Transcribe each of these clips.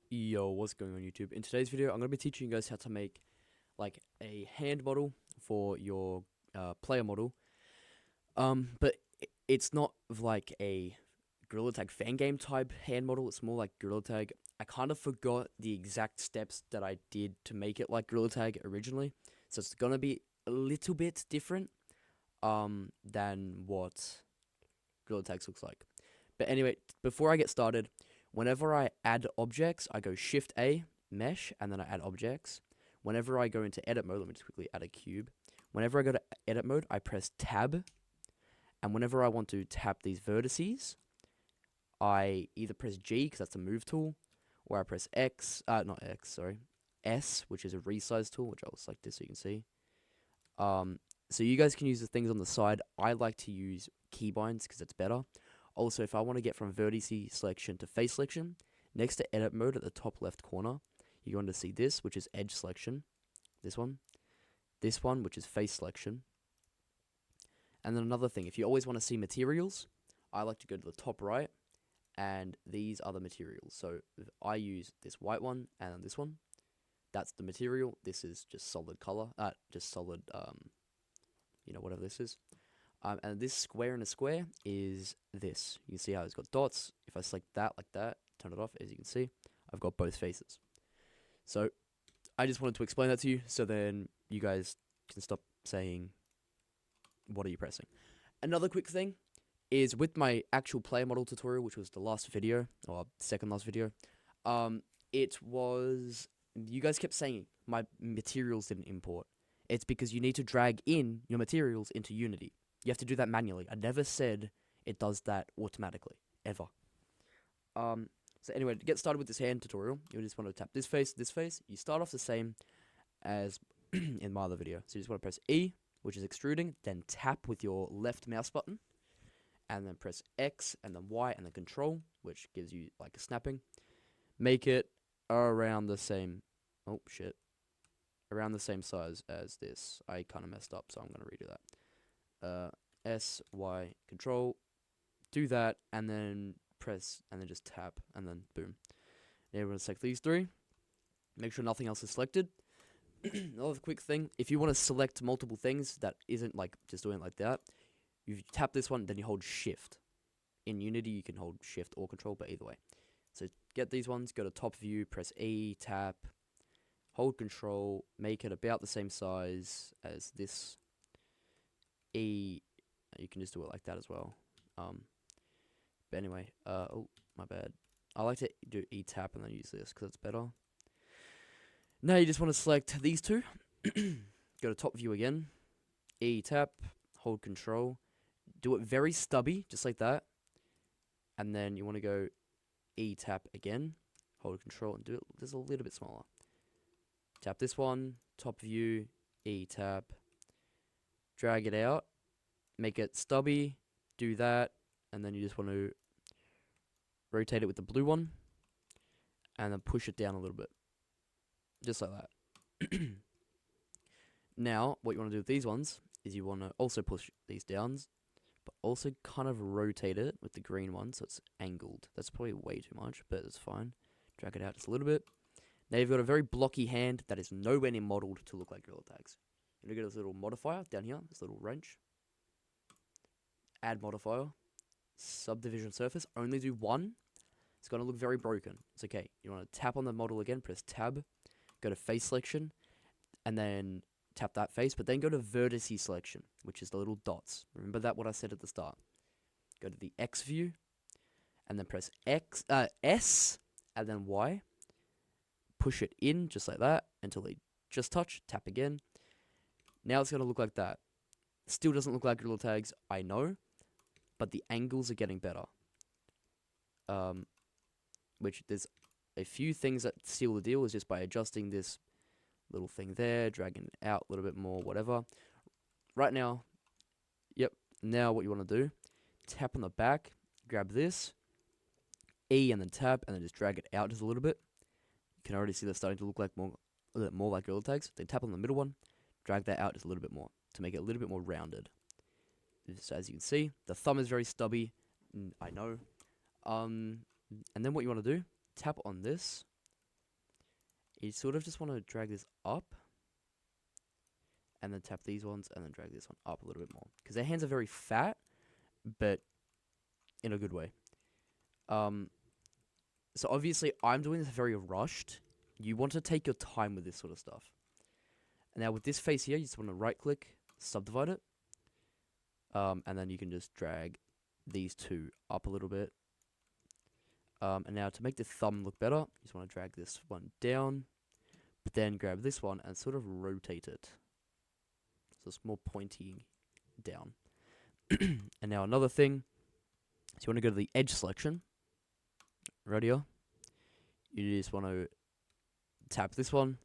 Yo, what's going on YouTube? In today's video, I'm going to be teaching you guys how to make like a hand model for your player model. But it's not like a Gorilla Tag fan game type hand model. It's more like Gorilla Tag. I kind of forgot the exact steps that I did to make it like Gorilla Tag originally, so it's gonna be a little bit different than what Gorilla Tags looks like. But anyway, before I get started, whenever I add objects, I go Shift A, Mesh, and then I add objects. Whenever I go into edit mode, let me just quickly add a cube. Whenever I go to edit mode, I press Tab, and whenever I want to tap these vertices, I either press G, because that's the move tool, or I press X, not X, sorry, S, which is a resize tool, which I'll select this so you can see. So you guys can use the things on the side. I like to use keybinds because it's better. Also, if I want to get from vertice selection to face selection, next to edit mode at the top left corner, you're going to see this, which is edge selection. This one, which is face selection. And then another thing, if you always want to see materials, I like to go to the top right, and these are the materials. So I use this white one and this one. That's the material. This is just solid color, just solid, whatever this is. And this square in a square is this. You can see how it's got dots. If I select that like that, turn it off, as you can see, I've got both faces. So I just wanted to explain that to you, so then you guys can stop saying, what are you pressing? Another quick thing is with my actual player model tutorial, which was the last video, or second last video, it was, you guys kept saying my materials didn't import. It's because you need to drag in your materials into Unity. You have to do that manually. I never said it does that automatically, ever. So anyway, to get started with this hand tutorial, you just want to tap this face, this face. You start off the same as in my other video. So you just want to press E, which is extruding, then tap with your left mouse button, and then press X, and then Y, and then Control, which gives you like a snapping. Make it around the same, oh shit, around the same size as this. I kind of messed up, so I'm going to redo that. S, Y, Control, do that, and then press, and then just tap, and then boom. Now we're going to select these three. Make sure nothing else is selected. Another quick thing, if you want to select multiple things that isn't like just doing it like that, you tap this one, then you hold Shift. In Unity, you can hold Shift or Control, but either way. So get these ones, go to top view, press E, tap, hold Control, make it about the same size as this. E, you can just do it like that as well. But anyway, oh, my bad. I like to do E tap and then use this because it's better. Now you just want to select these two. Go to top view again. E tap, hold Control. Do it very stubby, just like that. And then you want to go E tap again. Hold Control and do it just a little bit smaller. Tap this one, top view, E tap. Drag it out. Make it stubby. Do that. And then you just want to rotate it with the blue one. And then push it down a little bit. Just like that. Now, what you want to do with these ones is you want to also push these downs, but also kind of rotate it with the green one so it's angled. That's probably way too much, but it's fine. Drag it out just a little bit. Now you've got a very blocky hand that is nowhere near modeled to look like Gorilla Tags. You're going to get this little modifier down here, this little wrench. Add modifier. Subdivision surface. Only do one. It's going to look very broken. It's okay. You want to tap on the model again, press tab, go to face selection, and then tap that face, but then go to vertice selection, which is the little dots. Remember that what I said at the start. Go to the X view, and then press S, and then Y. Push it in just like that until they just touch. Tap again. Now it's going to look like that. Still doesn't look like Gorilla Tags, I know, but the angles are getting better. Which there's a few things that seal the deal is just by adjusting this little thing there, dragging it out a little bit more, whatever. Right now, yep, now what you want to do, tap on the back, grab this, E and then tap, and then just drag it out just a little bit. You can already see that's starting to look like more like Gorilla Tags. Then tap on the middle one, drag that out just a little bit more to make it a little bit more rounded. So as you can see, the thumb is very stubby, I know. And then what you want to do, tap on this, You sort of just want to drag this up, and then tap these ones, and then drag this one up a little bit more. Because their hands are very fat, but in a good way. So obviously I'm doing this very rushed. You want to take your time with this sort of stuff. And now with this face here, you just want to right click, subdivide it. And then you can just drag these two up a little bit. And now to make the thumb look better, you just want to drag this one down, but then grab this one and sort of rotate it. So it's more pointy down. And now another thing, so you want to go to the edge selection, right here. You just want to tap this one,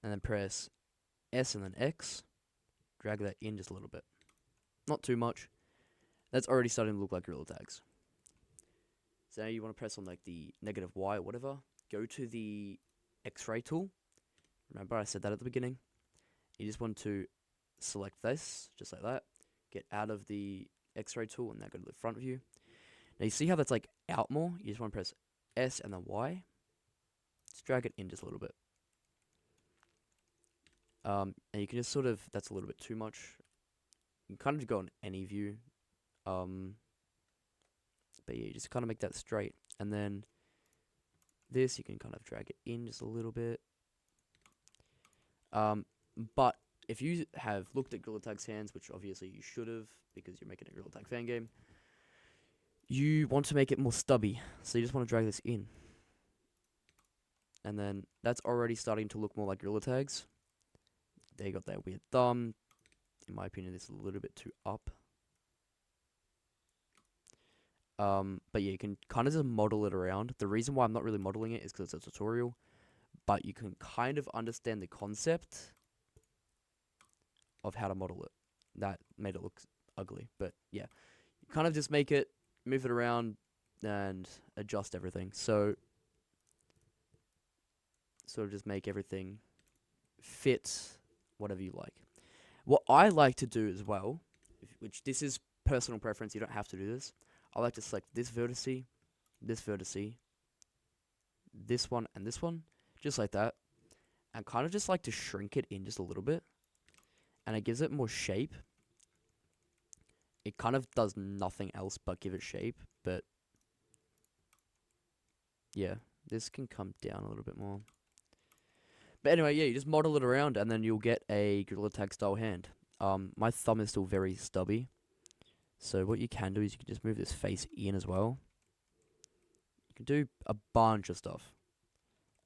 and then press S and then X. Drag that in just a little bit. Not too much. That's already starting to look like Gorilla Tags. So now you want to press on like the -Y or whatever. Go to the X-ray tool. Remember I said that at the beginning. You just want to select this, just like that. Get out of the X-ray tool and now go to the front view. Now you see how that's like out more? You just want to press S and then Y. Just drag it in just a little bit. And you can just sort of, that's a little bit too much. You can kind of go on any view. But yeah, you just kind of make that straight. And then this, you can kind of drag it in just a little bit. But if you have looked at Gorilla Tag's hands, which obviously you should have, because you're making a Gorilla Tag fan game, you want to make it more stubby. So you just want to drag this in. And then that's already starting to look more like Gorilla Tags. They got that weird thumb. In my opinion, this is a little bit too up. But yeah, you can kind of just model it around. The reason why I'm not really modeling it is because it's a tutorial. But you can kind of understand the concept of how to model it. That made it look ugly. But yeah, you kind of just make it, move it around, and adjust everything. So, sort of just make everything fit whatever you like. What I like to do as well, which this is personal preference, you don't have to do this. I like to select this vertice, this one, and this one, just like that. And kind of just like to shrink it in just a little bit. And it gives it more shape. It kind of does nothing else but give it shape, but yeah, this can come down a little bit more. But anyway, yeah, you just model it around and then you'll get a Gorilla Tag style hand. My thumb is still very stubby. So what you can do is you can just move this face in as well. You can do a bunch of stuff.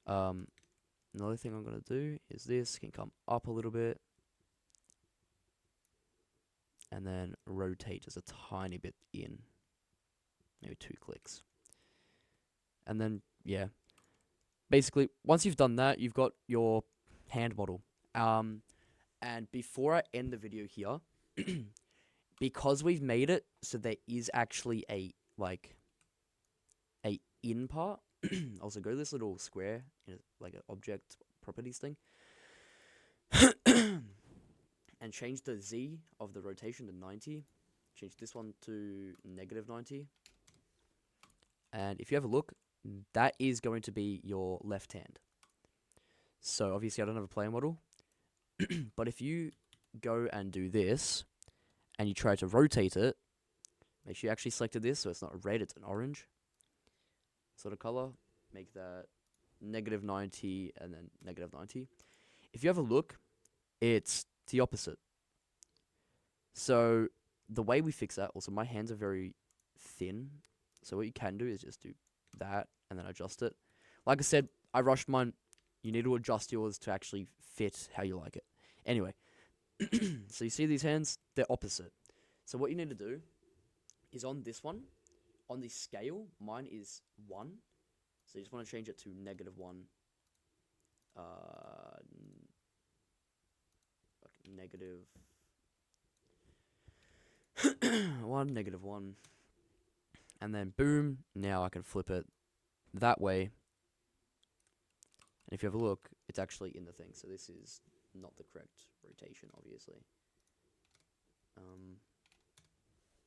Another thing I'm going to do is this can come up a little bit. And then rotate just a tiny bit in. Maybe 2 clicks. And then, yeah. Basically, once you've done that, you've got your hand model. And before I end the video here, because we've made it so there is actually a in part. Also, go to this little square, like an object properties thing, and change the Z of the rotation to 90. Change this one to -90. And if you have a look, that is going to be your left hand. So obviously I don't have a player model, but if you go and do this, and you try to rotate it, make sure you actually selected this, so it's not red, it's an orange sort of color. Make that -90 and then -90. If you have a look, it's the opposite. So the way we fix that, also my hands are very thin, so what you can do is just do that and then adjust it. Like I said, I rushed mine. You need to adjust yours to actually fit how you like it. Anyway, so you see these hands, they're opposite. So what you need to do is on this one, on the scale, mine is 1. So you just want to change it to -1. Negative 1, -1. And then boom, now I can flip it that way. And if you have a look, it's actually in the thing. So this is not the correct rotation, obviously.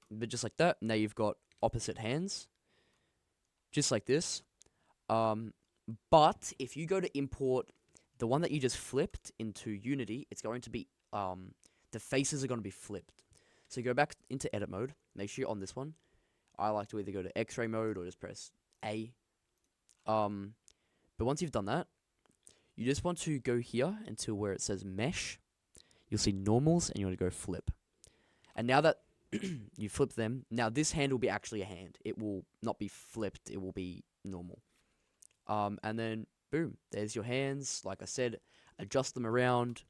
But just like that, now you've got opposite hands. Just like this. But if you go to import the one that you just flipped into Unity, it's going to be, the faces are going to be flipped. So you go back into edit mode, make sure you're on this one. I like to either go to X-ray mode or just press A. But once you've done that, you just want to go here until where it says mesh. You'll see normals, and you want to go flip. And now that you flip them, now this hand will be actually a hand. It will not be flipped, it will be normal. And then, boom, there's your hands. Like I said, adjust them around.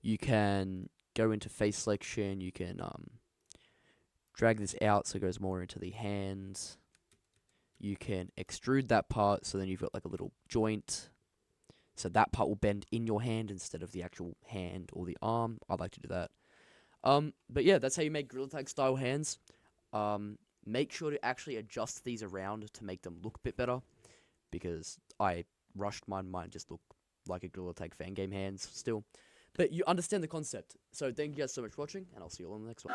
You can go into face selection. You can drag this out so it goes more into the hands. You can extrude that part, so then you've got like a little joint. So that part will bend in your hand instead of the actual hand or the arm. I like to do that. But yeah, that's how you make Gorilla Tag style hands. Make sure to actually adjust these around to make them look a bit better, because I rushed mine. Mine just look like a Gorilla Tag fan game hands still. But you understand the concept. So thank you guys so much for watching, and I'll see you all in the next one.